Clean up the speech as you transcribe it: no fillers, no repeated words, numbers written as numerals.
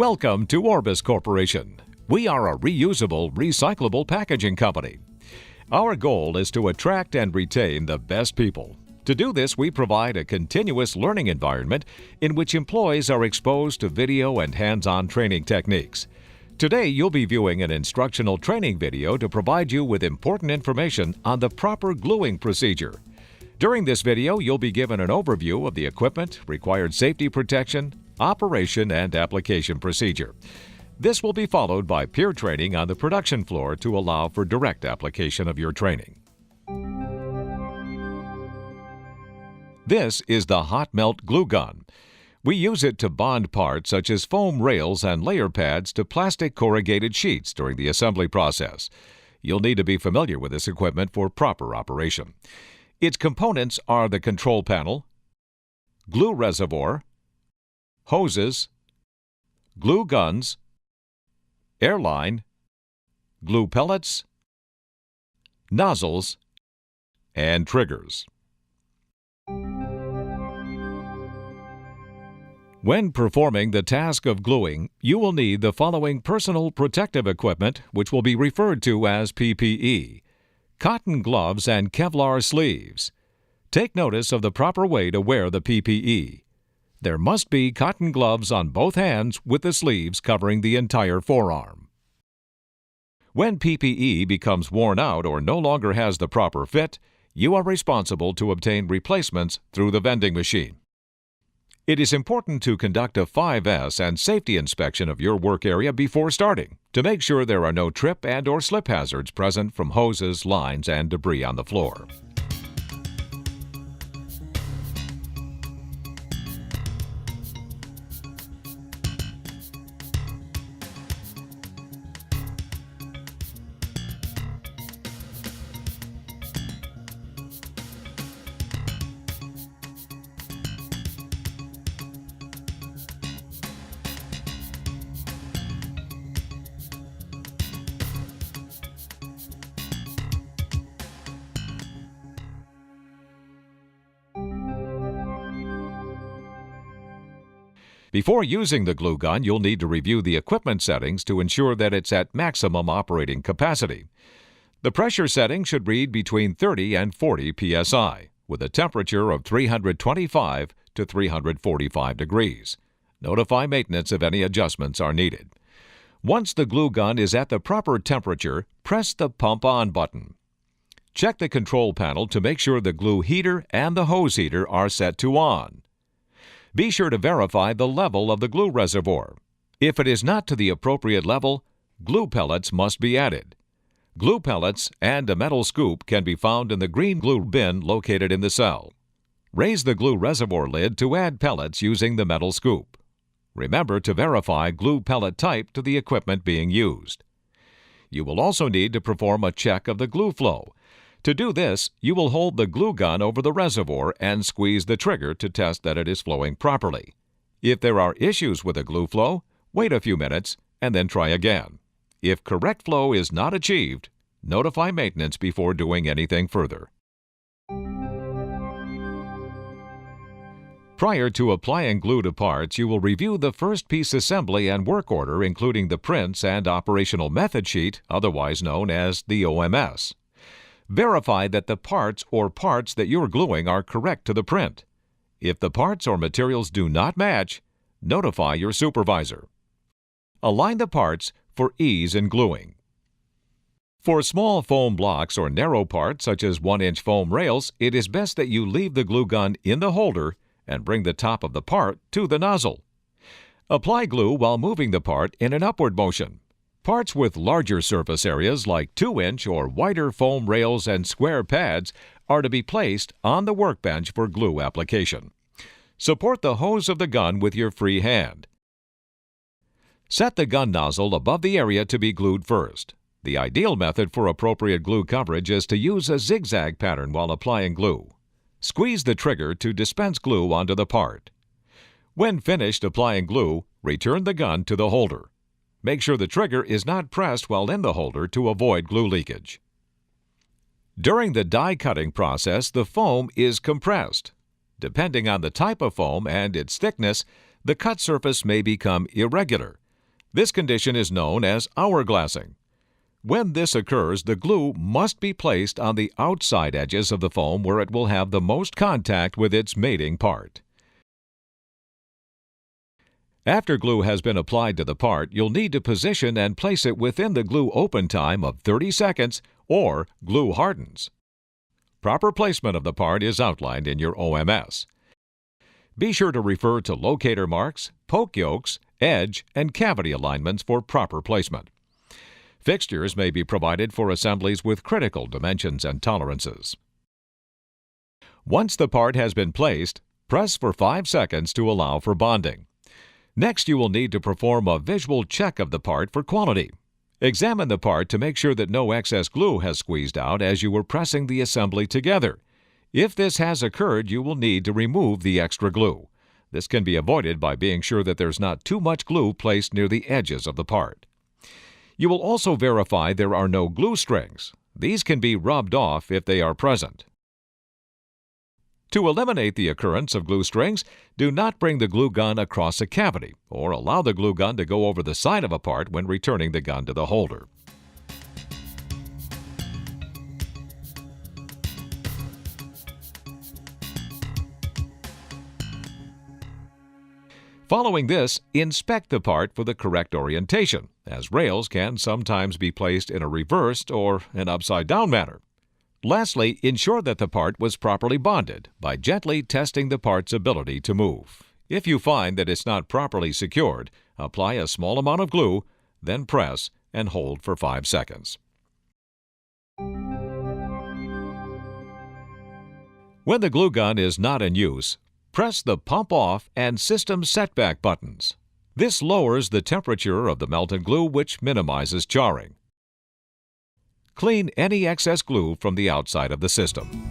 Welcome to Orbis Corporation. We are a reusable, recyclable packaging company. Our goal is to attract and retain the best people. To do this, we provide a continuous learning environment in which employees are exposed to video and hands-on training techniques. Today, you'll be viewing an instructional training video to provide you with important information on the proper gluing procedure. During this video, you'll be given an overview of the equipment, required safety protection, operation, and application procedure. This will be followed by peer training on the production floor to allow for direct application of your training. This is the hot melt glue gun. We use it to bond parts such as foam rails and layer pads to plastic corrugated sheets during the assembly process. You'll need to be familiar with this equipment for proper operation. Its components are the control panel, glue reservoir, hoses, glue guns, airline, glue pellets, nozzles, and triggers. When performing the task of gluing, you will need the following personal protective equipment, which will be referred to as PPE: cotton gloves and Kevlar sleeves. Take notice of the proper way to wear the PPE. There must be cotton gloves on both hands with the sleeves covering the entire forearm. When PPE becomes worn out or no longer has the proper fit, you are responsible to obtain replacements through the vending machine. It is important to conduct a 5S and safety inspection of your work area before starting to make sure there are no trip and/or slip hazards present from hoses, lines, and debris on the floor. Before using the glue gun, you'll need to review the equipment settings to ensure that it's at maximum operating capacity. The pressure setting should read between 30 and 40 psi, with a temperature of 325 to 345 degrees. Notify maintenance if any adjustments are needed. Once the glue gun is at the proper temperature, press the Pump On button. Check the control panel to make sure the glue heater and the hose heater are set to on. Be sure to verify the level of the glue reservoir. If it is not to the appropriate level, glue pellets must be added. Glue pellets and a metal scoop can be found in the green glue bin located in the cell. Raise the glue reservoir lid to add pellets using the metal scoop. Remember to verify glue pellet type to the equipment being used. You will also need to perform a check of the glue flow. To do this, you will hold the glue gun over the reservoir and squeeze the trigger to test that it is flowing properly. If there are issues with the glue flow, wait a few minutes and then try again. If correct flow is not achieved, notify maintenance before doing anything further. Prior to applying glue to parts, you will review the first piece assembly and work order, including the prints and operational method sheet, otherwise known as the OMS. Verify that the parts or parts that you're gluing are correct to the print. If the parts or materials do not match, notify your supervisor. Align the parts for ease in gluing. For small foam blocks or narrow parts such as 1-inch foam rails, it is best that you leave the glue gun in the holder and bring the top of the part to the nozzle. Apply glue while moving the part in an upward motion. Parts with larger surface areas like 2-inch or wider foam rails and square pads are to be placed on the workbench for glue application. Support the hose of the gun with your free hand. Set the gun nozzle above the area to be glued first. The ideal method for appropriate glue coverage is to use a zigzag pattern while applying glue. Squeeze the trigger to dispense glue onto the part. When finished applying glue, return the gun to the holder. Make sure the trigger is not pressed while in the holder to avoid glue leakage. During the die cutting process, the foam is compressed. Depending on the type of foam and its thickness, the cut surface may become irregular. This condition is known as hourglassing. When this occurs, the glue must be placed on the outside edges of the foam where it will have the most contact with its mating part. After glue has been applied to the part, you'll need to position and place it within the glue open time of 30 seconds or glue hardens. Proper placement of the part is outlined in your OMS. Be sure to refer to locator marks, poke yokes, edge, and cavity alignments for proper placement. Fixtures may be provided for assemblies with critical dimensions and tolerances. Once the part has been placed, press for 5 seconds to allow for bonding. Next, you will need to perform a visual check of the part for quality. Examine the part to make sure that no excess glue has squeezed out as you were pressing the assembly together. If this has occurred, you will need to remove the extra glue. This can be avoided by being sure that there's not too much glue placed near the edges of the part. You will also verify there are no glue strings. These can be rubbed off if they are present. To eliminate the occurrence of glue strings, do not bring the glue gun across a cavity or allow the glue gun to go over the side of a part when returning the gun to the holder. Following this, inspect the part for the correct orientation, as rails can sometimes be placed in a reversed or an upside-down manner. Lastly, ensure that the part was properly bonded by gently testing the part's ability to move. If you find that it's not properly secured, apply a small amount of glue, then press and hold for 5 seconds. When the glue gun is not in use, press the Pump Off and System Setback buttons. This lowers the temperature of the melted glue, which minimizes charring. Clean any excess glue from the outside of the system.